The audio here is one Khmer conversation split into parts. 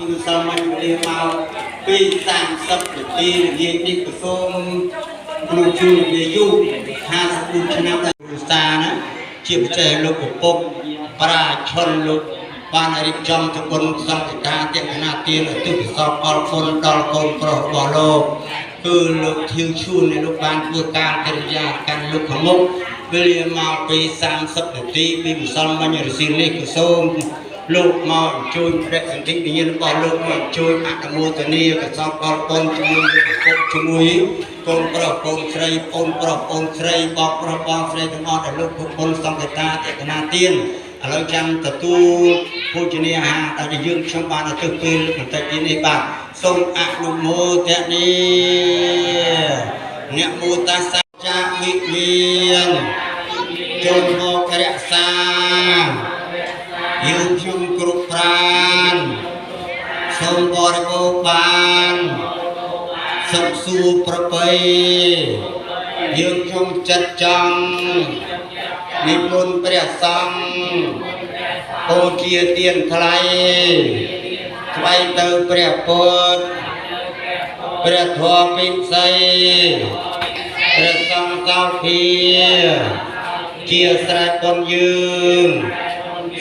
គឺសាមញ្ញវេលាមកពី30 នាទីនិយាយនេះក៏សូមគ្រូជួយនិយាយយូរ54ឆ្នាំដល់គ្រូសាណាជាបច្ចេកលោកពពុកប្រាឈុនលោកបានរៀបចំទៅបុណ្យសង្ឃការតេកណាទានឧទ្ទិសកុសលអរគុណដល់កូនប្រុសរបស់លោកគឺលោកធាវឈួនដែលលោកបានធ្វើការកិរិយាកាន់លោកខាងមុខវេលាមកពី30 នាទីពីម្សិលមិញរសៀលនេះក៏សូមលោកមកជួយព្រះសន្ធិវិញ្ញាណរបស់លោកមកជួយអនុមោទនាកុសលអរគុណជាមួយពុកជាមួយកូនប្រុសកូនស្រីអូនប្រុសអូនស្រីបងប្រុសបងស្រីទាំងអស់ដែលលោកពុទ្ធសង្ឃតាតេកណាទានឥឡូវចាំទទួលភោជនាអាហារដែលយើងខ្ញុំបានទៅពេលបន្តិចនេះបាទសូមអនុមោទនាអ្នកមោតាសាចាវិមានចូលមករក្សាយើងខ្ញុំគ្រប់ប្រានសូមបរិបូរបានសុខសួរប្រពៃយើងខ្ញុំចិត្តចង់និមន្តព្រះសង្ឃពោជាទានថ្លៃថ្វាយទៅព្រះពុទ្ធព្រះធម៌ពិសីព្រះសង្ឃកោភាជាស្រេចបុណ្យយើង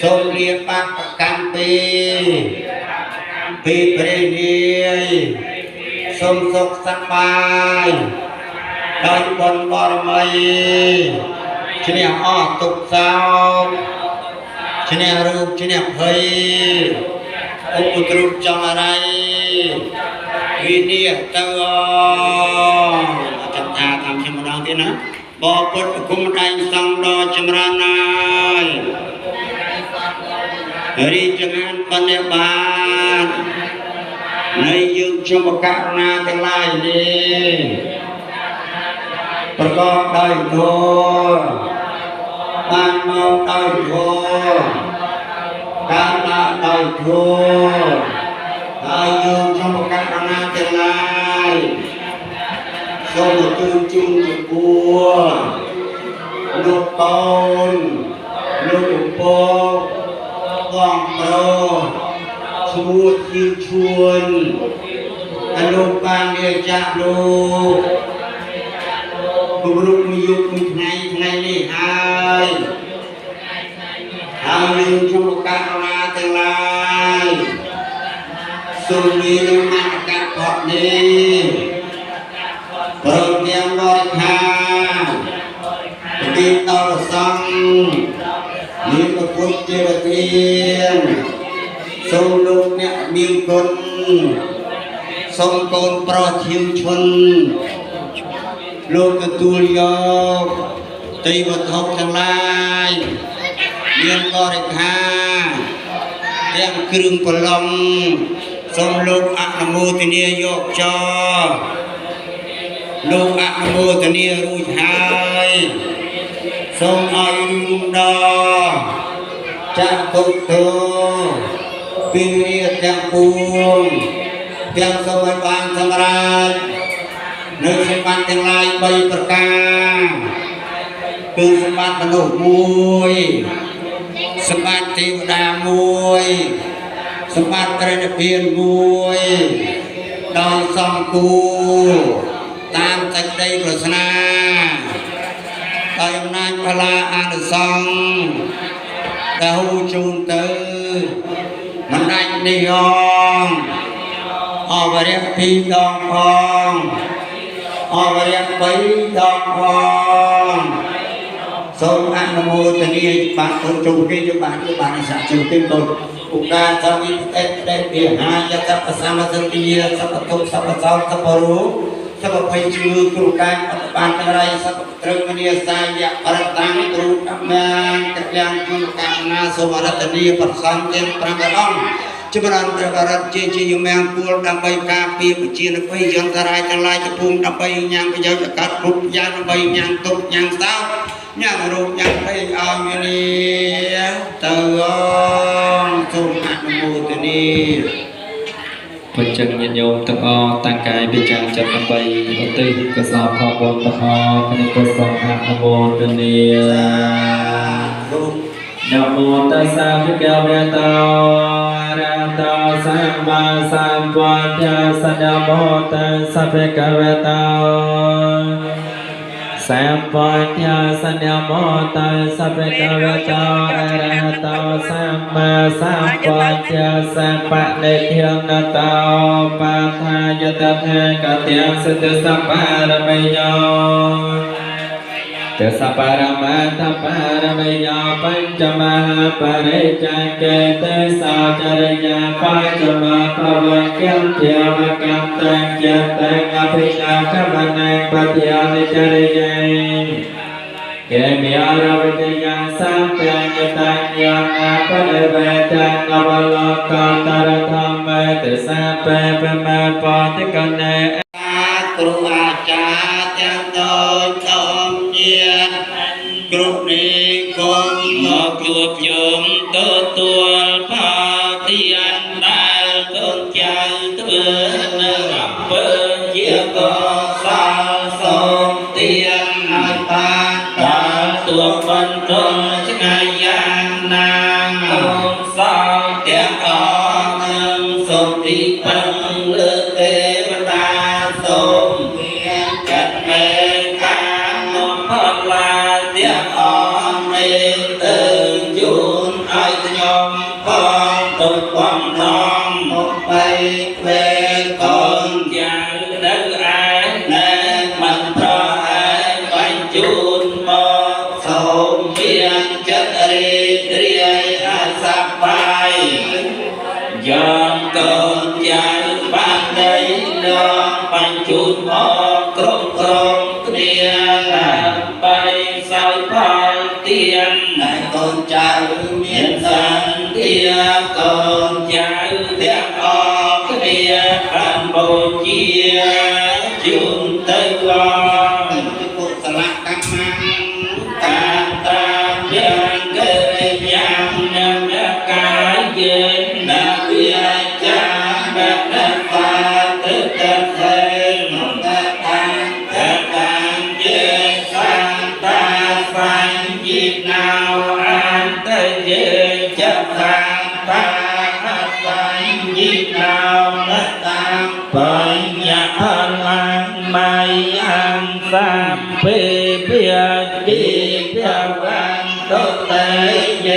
សូមលាបាក់ប្រកាន់ពីព្រះនាយសូមសុខសប្បាយដោយបុណ្យបរមីឈ្នះអស់ទុក្ខសោកឈ្នះរោគឈ្នះភ័យឧបទ្រពចង់អីវិនិច្ឆ័យទៅចាំថាតាមខ្ញុំម្ដងទៀតណាបបពុទ្ធគុំដៃសង្ឃដ៏ចម្រើនណាយរីកចម្រើនបញ្ញាបាននៃយើងខ្ញុំបកករណាទាំងឡាយនេះប្រកបដោយធម៌បានមកដោយធម៌បានមកដោយធម៌ហើយយើងខ្ញុំបកករណាទាំងឡាយសូមទូលជូនចំពោះលោកកូនលោកឪពុកបងប្រុសឈ្មោះជាឈួនអនុបានវាចាក់លោកគម្រប់មួយយុគមួយថ្ងៃនេះហើយយើងជួបករណាទាំងឡាយសូមមានមន្តកៈកក់នេះព្រមទាំងបរិខាពីដល់សង្ឃមានពុទ្ធទេវតាសូមលោកអ្នកមានគុណសូមកូនប្រុសធាវឈុនលោកទទួលយកទីវត្ថុទាំងឡាយមានបរិខាទាំងគ្រឿងប្រឡំសូមលោកអនុមោទនាយកចោលោកអនុមោទនារួចហើយសូមឲ្យរួមដល់ចាក់ទុកទៅពីរាទាំងពួងទាំងសូមឲ្យបានសម្រេចនៅសម្បត្តិទាំងឡាយ3ប្រការគឺសម្បត្តិមនុស្សមួយសម្បត្តិទេវតាមួយសម្បត្តិព្រះនិព្វានមួយដោយសំគូតាមសេចក្តីប្រាថ្នាដោយអំណាចបលាអានិសង្ឃដែលហូរជូនទៅមិនដាច់នេះអវរៈ2 ដងផងអវរៈ3 ដងផងសូមអនុមោទនាបានគុណជុំគេយកបានសាក់ជុំគេគុណឧកាសវិតេតេវិហាយតបសមសន្តិយសពទុសពសោតបរុសពភ័យជឿគ្រូកាយអត្តបានទាំងឡាយសពត្រឹមនីសាយៈបរតាំងទ្រុកម្មងកលាំងគុណកាមណាសូមរតនីប្រសង្ឃទាំង5អង្គចម្រើនព្រះបរតជាយមងគួលដើម្បីការពារប្រជានភ័យយន្តរាយទាំងឡាយចំពោះដើម្បីញ៉ាំប្រយោជន៍កាត់គ្រប់យ៉ាងដើម្បីញ៉ាំទុកញ៉ាំសោកញ៉ាំរោគញ៉ាំភ័យឲ្យមានទៅសូមអនុមោទនាបញ្ចឹងញាតិញោមទាំងអស់តាំងកាយវិចារចិត្តដើម្បីឧទ្ទិសកុសលផលបុណ្យទាំងអស់ក្នុងពុទ្ធសូមអនុមោទនា นะโมตัสสะภะคะวะโตอะระหะโตสัมมาสัมพุทธัสสะนะโมตัสสะภะคะวะโตสัมพุทธัสสะนะโมตัสสะภะคะวะโตอะระหะโตสัมมาสัมพุทธัสสะปะเนเทียนโตปัฏฐายตถะกะเตียงสุตสัพพะระเมโยเตสปารมัตถปารมยาปัญจมหาปริจักเกเตสาจริยาปัญจมภวังเกียมเทียวกัมตังเกียตังอภิชาคมนังปฏิยานิจริยเกมิอาราวิทยาสัมปัญญตัญญานาปะเวตังอวโลกตรธรรมเตสะเปปะมะปะติกันเนครูอาจารย์ទាំងតូចធំញាណគ្រប់នេះគុំមកជួបជុំទទួលផលទានដែលកូនចៅធ្វើនៅអំពើជាកុសលសូមទានឲ្យបានដល់ទួបន្ទន់ឆ្ងាយយ៉ាងណាកុសលទាំងអស់នឹងសូមទីពឹងលើទេវតាសូមจัดเมตตาโนพลาเดียออนเมตเติงจูนไอตยมพองตุกความน้อมหมดไปเวกอนอย่างเดินไอแนมันเพราะไอไปจูนหมดสมเพียงจัดเรียอาสับไปยอมกอนใจบ้านใดลองไปจูนหมดกรมเตียนไปสายพายเตียนในกอนใจเมียนสันเตียกอนใจเตียออกเตียอันโบเจียจุนเตยกอนกุศลกรรมังการตามยังเกิดยังนำกายเย็นนักวิจารณ์แบบนั้นฟ้าตึกตะเซนตะทังตะทังเยสังตาสังยินาวอันตะเยจะสังตาสังยินาวนัตตังปัญญาพลังไม่อันสัมเพเพียดีเพียวันโตเตเย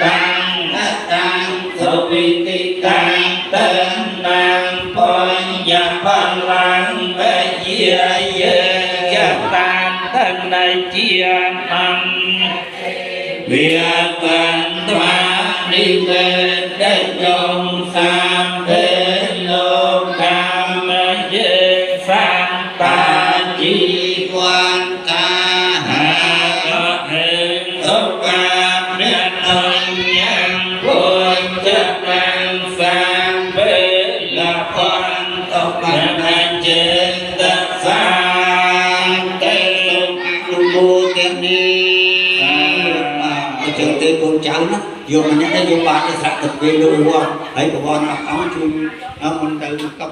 ตังนัตตังสุวิติตังเติมนังปัญญาพลังเวเยียเยจะตามท่านในเจียมังเวียกันตวานิเวศได้ยงสามเพโลกามเยสังตาจีวันกาหาเห็นทุกกามเนื้อนนยังควรจะนั่งสามเพละควันตกมันเจตสามเตสุขมุตินีเจอเตะcon cháu đó vô mà nhắc đến vô ba cái sạch thực viên luôn hay của con ông chung mình từ cấp